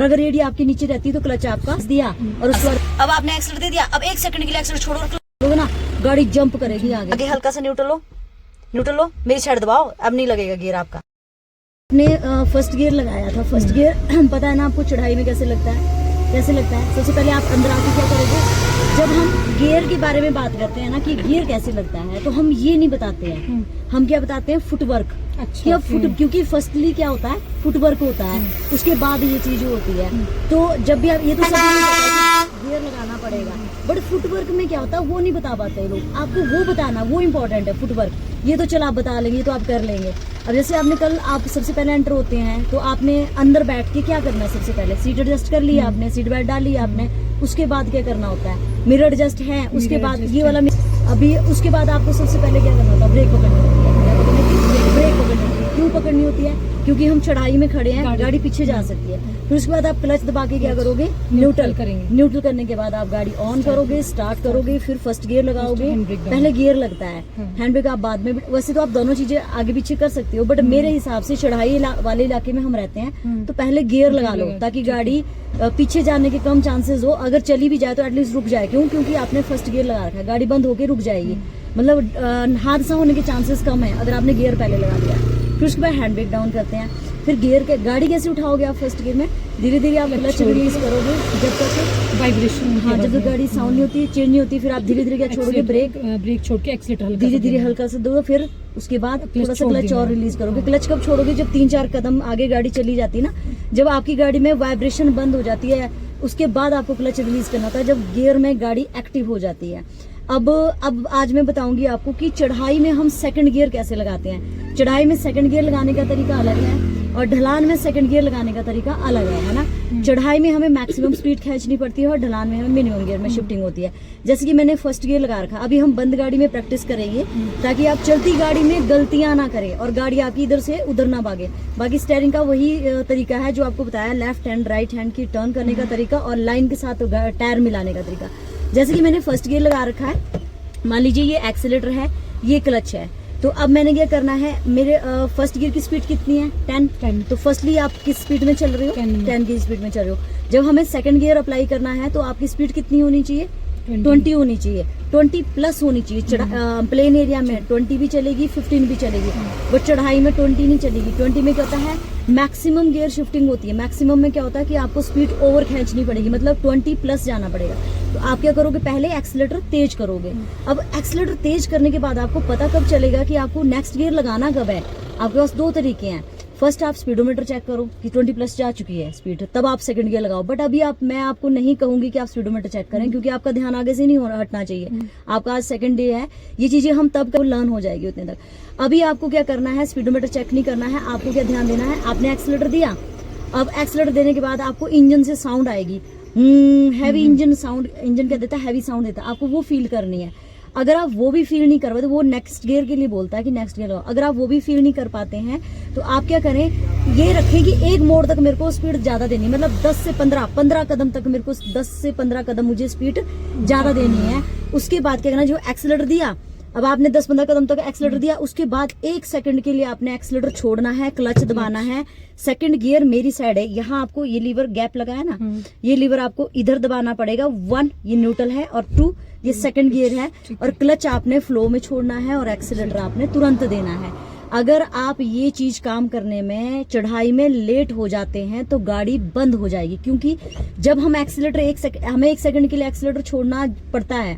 अगर एडी आपके नीचे रहती है तो क्लच आपका दिया और उसके बाद अब आपने एक्सीलेटर दे दिया, अब 1 सेकंड के लिए एक्सीलेटर छोड़ो ना, गाड़ी जंप करेगी आगे हल्का सा न्यूट्रल लो, मेरी साइड दबाओ, अब नहीं लगेगा गियर आपका। आपने फर्स्ट गियर लगाया था, फर्स्ट गियर पता है ना आपको चढ़ाई में कैसे लगता है, सबसे पहले आप अंदर आके क्या करोगे, जब हम गियर के बारे में बात करते हैं ना कि गियर कैसे लगता है, तो हम ये नहीं बताते हैं, हम क्या बताते हैं फुटवर्क। अच्छा, क्योंकि फर्स्टली क्या होता है, फुटवर्क होता है, उसके बाद ये चीज होती है। तो जब भी आप ये तो सब गियर लगाना पड़ेगा, बट फुटवर्क में क्या होता है वो नहीं बता पाते लोग, आपको वो बताना, वो इम्पोर्टेंट है फुटवर्क। ये तो चलो आप बता लेंगे, तो आप कर लेंगे। अब जैसे आपने कल आप सबसे पहले एंटर होते हैं तो आपने अंदर बैठ के क्या करना है, सबसे पहले सीट एडजस्ट कर लिया आपने, सीट बेल्ट डाल लिया आपने, उसके बाद क्या करना होता है, मिरर एडजस्ट है, उसके बाद ये वाला अभी उसके बाद आपको सबसे पहले क्या करना होता है, ब्रेक पकड़नी होती है। ब्रेक पकड़नी होती है, क्यों पकड़नी होती है, क्योंकि हम चढ़ाई में खड़े हैं, गाड़ी पीछे जा सकती है। फिर उसके बाद आप क्लच दबा के क्या करोगे, न्यूट्रल करेंगे। न्यूट्रल करने के बाद आप गाड़ी ऑन करोगे, स्टार्ट करोगे, फिर फर्स्ट गियर लगाओगे। पहले गियर लगता है, हैंड ब्रेक आप बाद में, वैसे तो आप दोनों चीजें आगे पीछे कर सकते हो, बट मेरे हिसाब से चढ़ाई वाले इलाके में हम रहते हैं तो पहले गियर लगा लो, ताकि गाड़ी पीछे जाने के कम चांसेस हो, अगर चली भी जाए तो एटलीस्ट रुक जाए। क्यों, क्योंकि आपने फर्स्ट गियर लगा रखा है, गाड़ी बंद होके रुक जाएगी, मतलब हादसा होने के चांसेस कम है अगर आपने गियर पहले लगा दिया। फिर उसके बाद हैंड ब्रेक डाउन करते हैं, फिर गियर के गाड़ी कैसे उठाओगे आप फर्स्ट गियर में, धीरे धीरे आप क्लच रिलीज करोगे जब तक वाइब्रेशन, हाँ जब तक गाड़ी साउंड नहीं होती, चेंज नहीं होती, फिर आप धीरे धीरे क्या छोड़ोगे, ब्रेक छोड़ के एक्सीलेटर धीरे धीरे हल्का सा दो, फिर उसके बाद थोड़ा सा क्लच और रिलीज करोगे। क्लच कब छोड़ोगे, जब 3-4 कदम आगे गाड़ी चली जाती है ना, जब आपकी गाड़ी में वाइब्रेशन बंद हो जाती है, उसके बाद आपको क्लच रिलीज करना होता है, जब गियर में गाड़ी एक्टिव हो जाती है। अब आज मैं बताऊंगी आपको कि चढ़ाई में हम सेकंड गियर कैसे लगाते हैं। चढ़ाई में सेकंड गियर लगाने का तरीका अलग है और ढलान में सेकंड गियर लगाने का तरीका अलग है ना। चढ़ाई में हमें मैक्सिमम स्पीड खींचनी पड़ती है और ढलान में हमें मिनिमम गियर में शिफ्टिंग होती है। जैसे कि मैंने फर्स्ट गियर लगा रखा, अभी हम बंद गाड़ी में प्रैक्टिस करेंगे ताकि आप चलती गाड़ी में गलतियां ना करें और गाड़ी आपकी इधर से उधर ना भागे। बाकी स्टीयरिंग का वही तरीका है जो आपको बताया, लेफ्ट हैंड राइट हैंड की टर्न करने का तरीका और लाइन के साथ टायर मिलाने का तरीका। जैसे कि मैंने फर्स्ट गियर लगा रखा है, मान लीजिए ये एक्सीलेटर है, ये क्लच है, तो अब मैंने क्या करना है, मेरे फर्स्ट गियर की स्पीड कितनी है, 10। तो फर्स्टली आप किस स्पीड में चल रहे हो, 10 की स्पीड में चल रहे हो। जब हमें सेकंड गियर अप्लाई करना है तो आपकी स्पीड कितनी होनी चाहिए, 20 होनी चाहिए, 20 प्लस होनी चाहिए। प्लेन एरिया में 20 भी चलेगी, 15 भी चलेगी, बट चढ़ाई में 20 नहीं चलेगी। 20 में क्या होता है, मैक्सिमम गियर शिफ्टिंग होती है। मैक्सिमम में क्या होता है कि आपको स्पीड ओवर खींचनी पड़ेगी, मतलब 20 प्लस जाना पड़ेगा। तो आप क्या करोगे, पहले एक्सीलेटर तेज करोगे। अब एक्सीलेटर तेज करने के बाद आपको पता कब चलेगा कि आपको नेक्स्ट गियर लगाना कब है। आपके पास 2 तरीके हैं, फर्स्ट आप स्पीडोमीटर चेक करो कि 20 प्लस जा चुकी है स्पीड, तब आप सेकंड गियर लगाओ। बट अभी मैं आपको नहीं कहूंगी कि आप स्पीडोमीटर चेक करें, क्योंकि आपका ध्यान आगे से नहीं हटना चाहिए। आपका आज सेकंड डे है, ये चीजें हम तब लर्न हो जाएगी उतने तक। अभी आपको क्या करना है, स्पीडोमीटर चेक नहीं करना है, आपको क्या ध्यान देना है, आपने एक्सीलेटर दिया। अब एक्सीलेटर देने के बाद आपको इंजन से साउंड आएगी, हैवी इंजन साउंड, इंजन क्या देता है, हैवी साउंड देता है, आपको वो फील करनी है। अगर आप वो भी फील नहीं कर पाते, वो नेक्स्ट गियर के लिए बोलता है कि नेक्स्ट गियर लगाओ। अगर आप वो भी फील नहीं कर पाते हैं तो आप क्या करें, ये रखें कि एक मोड़ तक मेरे को स्पीड ज्यादा देनी, मतलब 10 से 15 कदम तक मेरे को 10 से 15 कदम मुझे स्पीड ज्यादा देनी है। उसके बाद क्या करना, जो एक्सीलेटर दिया, अब आपने 10-15 कदम तक एक्सीलेटर दिया, उसके बाद 1 सेकंड के लिए आपने एक्सीलेटर छोड़ना है, क्लच दबाना है। सेकंड गियर मेरी साइड है, यहाँ आपको ये लीवर गैप लगा है ना, ये लीवर आपको इधर दबाना पड़ेगा। 1 ये न्यूट्रल है और 2 ये सेकंड गियर है, और क्लच आपने फ्लो में छोड़ना है और एक्सीलेटर आपने तुरंत देना है। अगर आप ये चीज काम करने में चढ़ाई में लेट हो जाते हैं तो गाड़ी बंद हो जाएगी, क्योंकि जब हम एक्सीलेटर हमें 1 सेकंड के लिए एक्सीलेटर छोड़ना पड़ता है।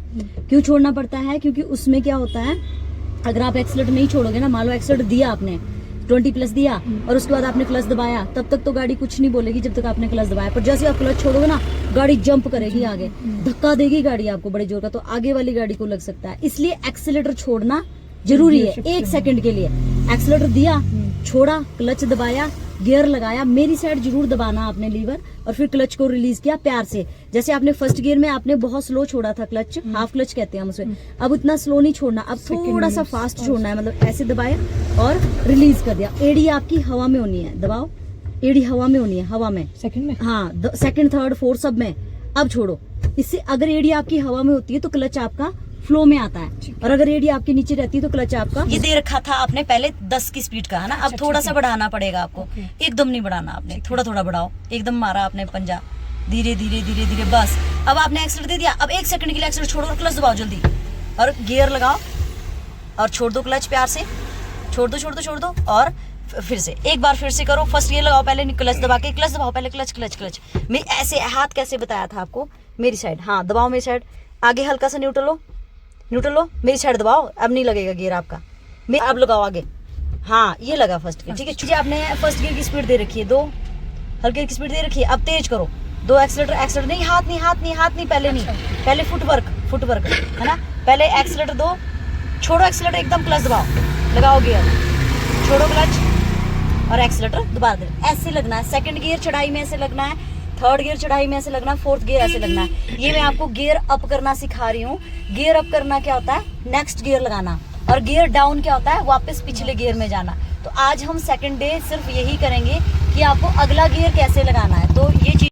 क्यों छोड़ना पड़ता है, क्योंकि उसमें क्या होता है, अगर आप एक्सीलेटर नहीं छोड़ोगे ना, मान लो एक्सीलेटर दिया आपने 20 प्लस दिया और उसके बाद आपने क्लच दबाया, तब तक तो गाड़ी कुछ नहीं बोलेगी जब तक आपने क्लच दबाया। पर जैसे आप क्लच छोड़ोगे ना, गाड़ी जंप करेगी आगे, धक्का देगी गाड़ी आपको बड़े जोर का, तो आगे वाली गाड़ी को लग सकता है। इसलिए एक्सीलेटर छोड़ना जरूरी है। 1 सेकंड के लिए एक्सीलेटर दिया, छोड़ा, क्लच दबाया, गियर लगाया, मेरी साइड जरूर दबाना आपने लीवर, और फिर क्लच को रिलीज किया प्यार से। जैसे आपने फर्स्ट गियर में आपने बहुत स्लो छोड़ा था क्लच, हाफ क्लच कहते हैं हम उसे, अब उतना स्लो नहीं छोड़ना, अब थोड़ा सा फास्ट छोड़ना है, मतलब ऐसे दबाया और रिलीज कर दिया। एडी आपकी हवा में होनी है, दबाओ, एडी हवा में होनी है, हवा में, सेकंड में, हाँ सेकंड, थर्ड, फोर्थ सब में। अब छोड़ो। इससे अगर एडी आपकी हवा में होती है तो क्लच आपका फ्लो में आता है। और अगर रेडी आपके नीचे रहती है तो क्लच आपका ये दे रखा था आपने पहले 10 की स्पीड का है ना। अब थोड़ा सा बढ़ाना पड़ेगा आपको, एकदम नहीं बढ़ाना आपने, थोड़ा थोड़ा बढ़ाओ। एकदम मारा आपने पंजा, धीरे धीरे धीरे धीरे, बस। अब आपने एक्सीटर दे दिया, अब 1 सेकंड के लिए एक्सीटर छोड़ो और क्लच दबाओ जल्दी, और गियर लगाओ और छोड़ दो क्लच प्यार से, छोड़ दो छोड़ दो छोड़ दो। और फिर से एक बार फिर से करो। फर्स्ट गियर लगाओ पहले, क्लच दबा के, क्लच दबाओ पहले, क्लच क्लच क्लच। मैं ऐसे हाथ कैसे बताया था आपको, मेरी साइड, हाँ दबाओ मेरी साइड। आगे हल्का सा न्यूट्रल लो, न्यूट्रल लो, मेरी साइड दबाओ, अब नहीं लगेगा गियर आपका। मैं अब लगाओ आगे, हाँ ये लगा फर्स्ट गियर, ठीक है। जी आपने फर्स्ट गियर की स्पीड दे रखी है 2, हल्के गियर की स्पीड दे रखी है। अब तेज करो, 2 एक्सीलेटर, एक्सीलेटर नहीं, हाथ नहीं हाथ नहीं हाथ नहीं, पहले नहीं, पहले फुटवर्क है ना। पहले एक्सीलेटर दो, छोड़ो एक्सीलेटर एकदम, क्लच दबाओ, लगाओ गियर, छोड़ो क्लच और एक्सीलेटर दोबारा दे, ऐसे लगना है। सेकंड गियर चढ़ाई में ऐसे लगना है, थर्ड गियर चढ़ाई में ऐसे लगना है, फोर्थ गियर ऐसे लगना है। ये मैं आपको गियर अप करना सिखा रही हूँ। गियर अप करना क्या होता है, नेक्स्ट गियर लगाना, और गियर डाउन क्या होता है, वापस पिछले गियर में जाना। तो आज हम सेकंड डे सिर्फ यही करेंगे कि आपको अगला गियर कैसे लगाना है। तो ये चीज